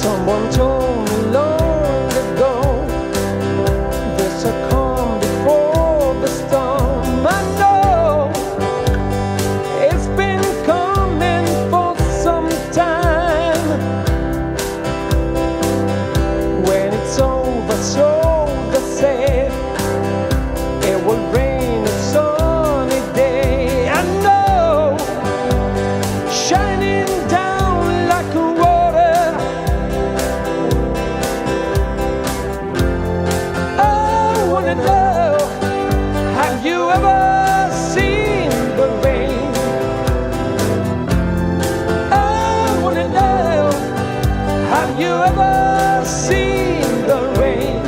Someone told me long ago, there's a calm before the storm. I know it's been coming for some time. When it's over, so they say, it will rain a sunny day. I know, shining down like a water. I wanna know, have you ever seen the rain? I wanna know, have you ever seen the rain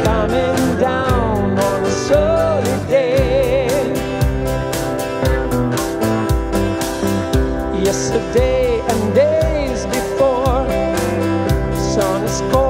coming down on a sunny day? Yesterday and days before, sun is cold.